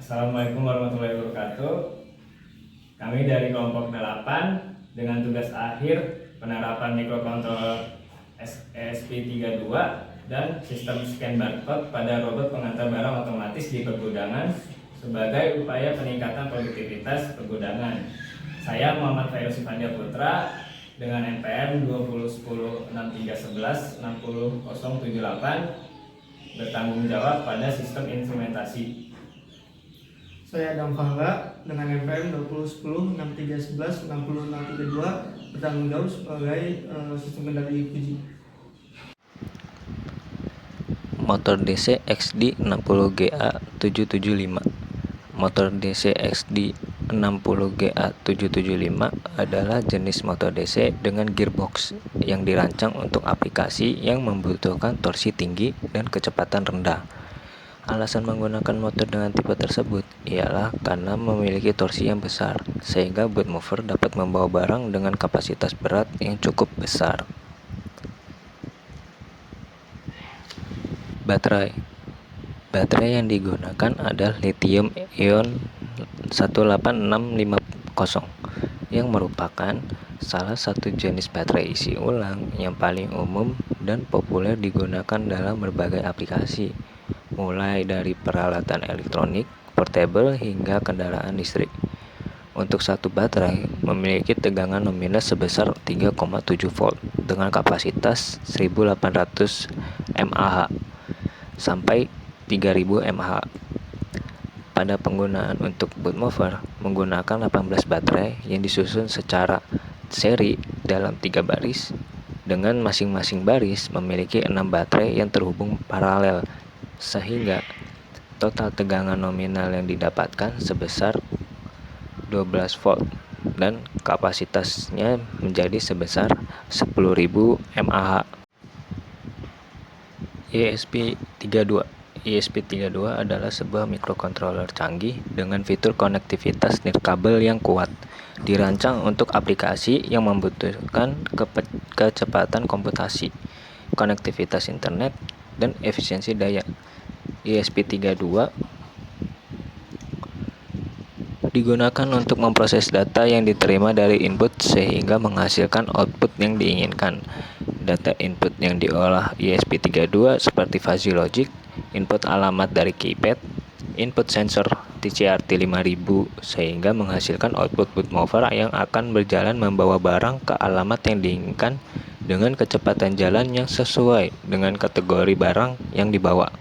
Assalamualaikum warahmatullahi wabarakatuh. Kami dari kelompok 8 dengan tugas akhir penerapan mikrokontroler ESP32 dan sistem scan barcode pada robot pengantar barang otomatis di pergudangan sebagai upaya peningkatan produktivitas pergudangan. Saya Muhammad Fairuz Ifandia Putra dengan NPM 2010-1316078 bertanggung jawab pada sistem instrumentasi. Saya Adam Fahla dengan NPM 2010-6311-60632 bertanggung jawab sebagai sistem kendali uji. Motor DC XD 60GA 775. Motor DC XD 60GA 775 adalah jenis motor DC dengan gearbox yang dirancang untuk aplikasi yang membutuhkan torsi tinggi dan kecepatan rendah. Alasan menggunakan motor dengan tipe tersebut ialah karena memiliki torsi yang besar, sehingga boot mover dapat membawa barang dengan kapasitas berat yang cukup besar. Baterai yang digunakan adalah lithium ion 18650 yang merupakan salah satu jenis baterai isi ulang yang paling umum dan populer digunakan dalam berbagai aplikasi, mulai dari peralatan elektronik, portable, hingga kendaraan listrik. Untuk satu baterai memiliki tegangan nominal sebesar 3,7 volt dengan kapasitas 1800 mAh sampai 3000 mAh. Pada penggunaan untuk boot mover menggunakan 18 baterai yang disusun secara seri dalam 3 baris, dengan masing-masing baris memiliki 6 baterai yang terhubung paralel, sehingga total tegangan nominal yang didapatkan sebesar 12 volt dan kapasitasnya menjadi sebesar 10.000 mAh. ESP32 adalah sebuah mikrokontroler canggih dengan fitur konektivitas nirkabel yang kuat, dirancang untuk aplikasi yang membutuhkan kecepatan komputasi, konektivitas internet, dan efisiensi daya. ESP32 digunakan untuk memproses data yang diterima dari input sehingga menghasilkan output yang diinginkan. Data input yang diolah ESP32 seperti fuzzy logic, input alamat dari keypad, input sensor TCRT 5000 sehingga menghasilkan output boot mover yang akan berjalan membawa barang ke alamat yang diinginkan dengan kecepatan jalan yang sesuai dengan kategori barang yang dibawa.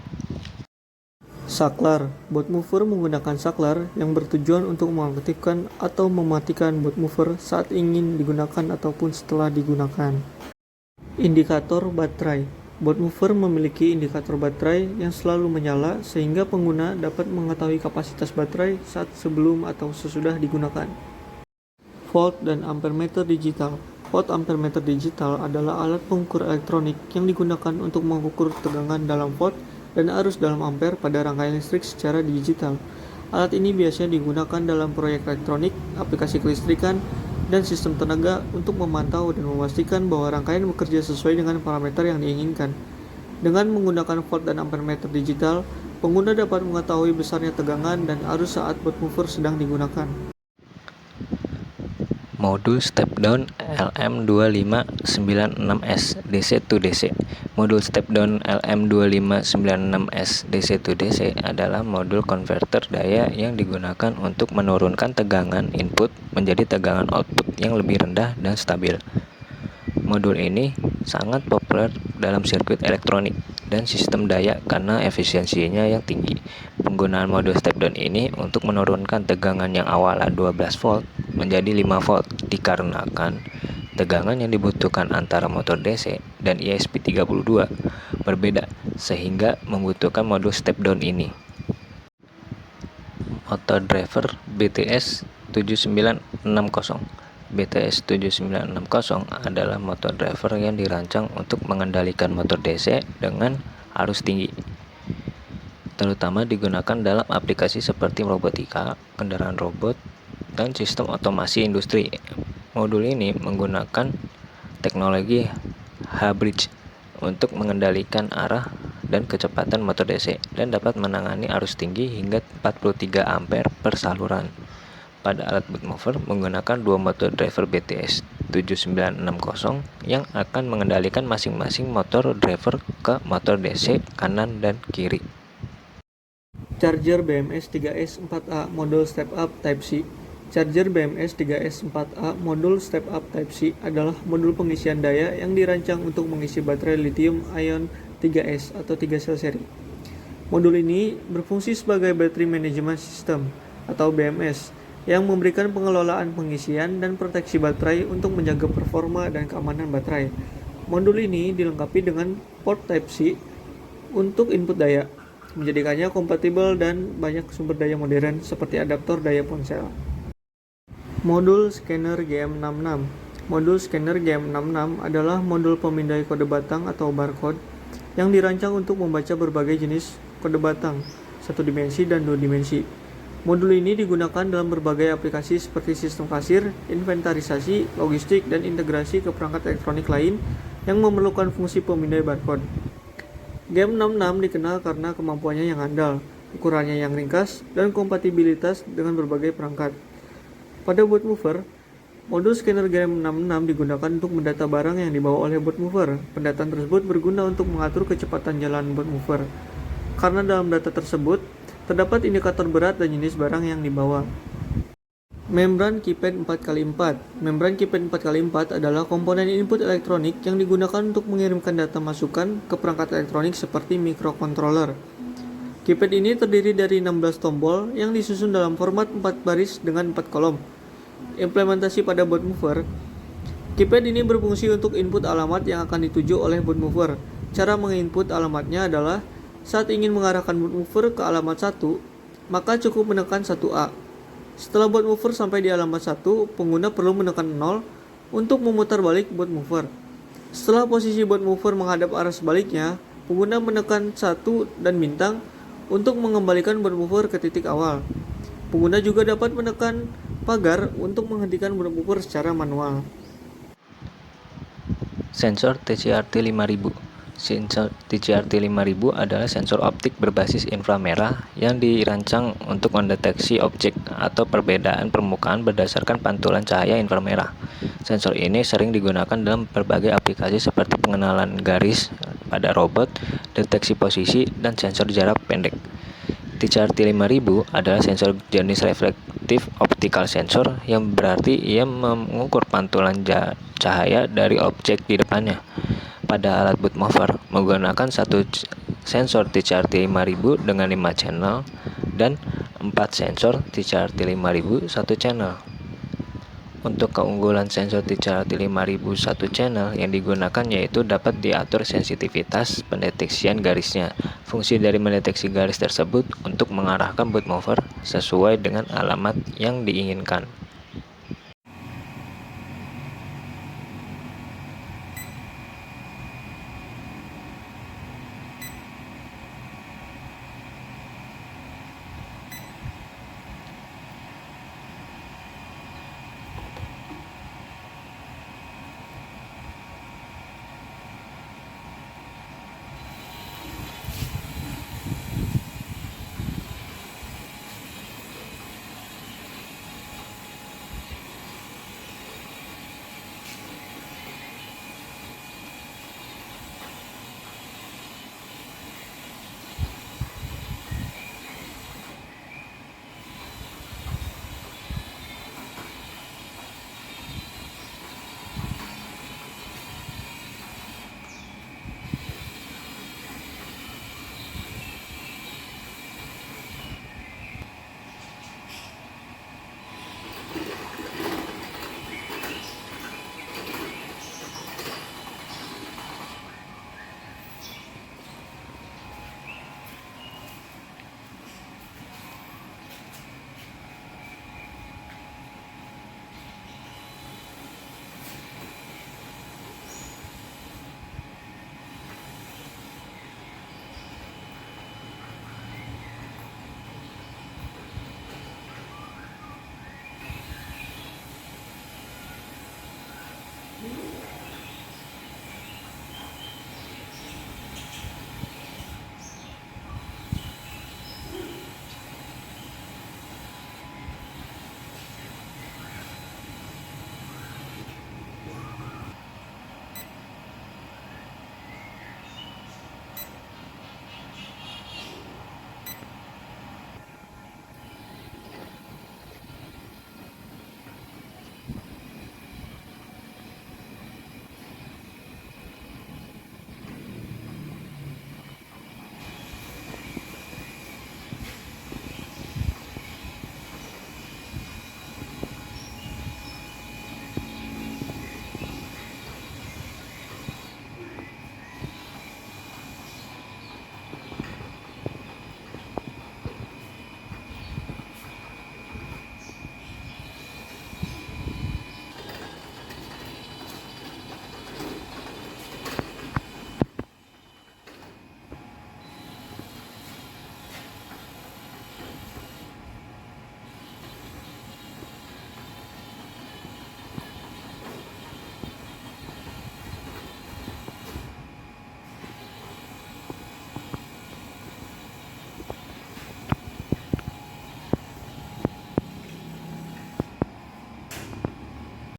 Saklar. Boot mover menggunakan saklar yang bertujuan untuk mengaktifkan atau mematikan boot mover saat ingin digunakan ataupun setelah digunakan. Indikator baterai. Boot mover memiliki indikator baterai yang selalu menyala sehingga pengguna dapat mengetahui kapasitas baterai saat sebelum atau sesudah digunakan. Volt dan ampermeter digital. Volt ampermeter digital adalah alat pengukur elektronik yang digunakan untuk mengukur tegangan dalam volt dan arus dalam ampere pada rangkaian listrik secara digital. Alat ini biasanya digunakan dalam proyek elektronik, aplikasi kelistrikan, dan sistem tenaga untuk memantau dan memastikan bahwa rangkaian bekerja sesuai dengan parameter yang diinginkan. Dengan menggunakan volt dan ampermeter digital, pengguna dapat mengetahui besarnya tegangan dan arus saat boot mover sedang digunakan. Modul step down LM2596S DC to DC. Modul step down LM2596S DC to DC adalah modul konverter daya yang digunakan untuk menurunkan tegangan input menjadi tegangan output yang lebih rendah dan stabil. Modul ini sangat populer dalam sirkuit elektronik dan sistem daya karena efisiensinya yang tinggi. Penggunaan modul step down ini untuk menurunkan tegangan yang awalnya 12 volt menjadi 5 volt dikarenakan tegangan yang dibutuhkan antara motor DC dan ESP32 berbeda sehingga membutuhkan modul step down ini. Motor driver BTS 7960. BTS 7960 adalah motor driver yang dirancang untuk mengendalikan motor DC dengan arus tinggi, terutama digunakan dalam aplikasi seperti robotika, kendaraan robot, dan sistem otomasi industri. Modul ini menggunakan teknologi H-bridge untuk mengendalikan arah dan kecepatan motor DC dan dapat menangani arus tinggi hingga 43 ampere per saluran. Pada alat boot mover menggunakan dua motor driver BTS 7960 yang akan mengendalikan masing-masing motor driver ke motor DC kanan dan kiri. Charger BMS 3S 4A modul step up Type C. Charger BMS 3S 4A modul step up Type C adalah modul pengisian daya yang dirancang untuk mengisi baterai lithium ion 3S atau 3 sel seri. Modul ini berfungsi sebagai Battery Management System atau BMS yang memberikan pengelolaan pengisian dan proteksi baterai untuk menjaga performa dan keamanan baterai. Modul ini dilengkapi dengan port Type C untuk input daya, menjadikannya kompatibel dan banyak sumber daya modern seperti adaptor daya ponsel. Modul scanner GM66. Modul scanner GM66 adalah modul pemindai kode batang atau barcode yang dirancang untuk membaca berbagai jenis kode batang, satu dimensi dan dua dimensi. Modul ini digunakan dalam berbagai aplikasi seperti sistem kasir, inventarisasi, logistik, dan integrasi ke perangkat elektronik lain yang memerlukan fungsi pemindai barcode. GM66 dikenal karena kemampuannya yang andal, ukurannya yang ringkas, dan kompatibilitas dengan berbagai perangkat. Pada boot mover, modul scanner GM66 digunakan untuk mendata barang yang dibawa oleh boot mover. Pendataan tersebut berguna untuk mengatur kecepatan jalan boot mover. Karena dalam data tersebut, terdapat indikator berat dan jenis barang yang dibawa. Membran keypad 4x4. Membran keypad 4x4 adalah komponen input elektronik yang digunakan untuk mengirimkan data masukan ke perangkat elektronik seperti microcontroller. Keypad ini terdiri dari 16 tombol yang disusun dalam format 4 baris dengan 4 kolom. Implementasi pada boot mover. Keypad ini berfungsi untuk input alamat yang akan dituju oleh boot mover. Cara menginput alamatnya adalah saat ingin mengarahkan boot mover ke alamat 1, maka cukup menekan 1A. Setelah boot mover sampai di alamat 1, pengguna perlu menekan 0 untuk memutar balik boot mover. Setelah posisi boot mover menghadap arah sebaliknya, pengguna menekan 1 dan bintang untuk mengembalikan boot mover ke titik awal. Pengguna juga dapat menekan pagar untuk menghentikan boot mover secara manual. Sensor TCRT 5000. Sensor TCRT 5000 adalah sensor optik berbasis inframerah yang dirancang untuk mendeteksi objek atau perbedaan permukaan berdasarkan pantulan cahaya inframerah. Sensor ini sering digunakan dalam berbagai aplikasi seperti pengenalan garis pada robot, deteksi posisi, dan sensor jarak pendek. TCRT 5000 adalah sensor jenis reflective optical sensor yang berarti ia mengukur pantulan cahaya dari objek di depannya. Pada alat boot mover menggunakan satu sensor TCRT 5000 dengan 5 channel dan 4 sensor TCRT 5000 1 channel. Untuk keunggulan sensor TCRT 5000 1 channel yang digunakan yaitu dapat diatur sensitivitas pendeteksian garisnya. Fungsi dari mendeteksi garis tersebut untuk mengarahkan boot mover sesuai dengan alamat yang diinginkan.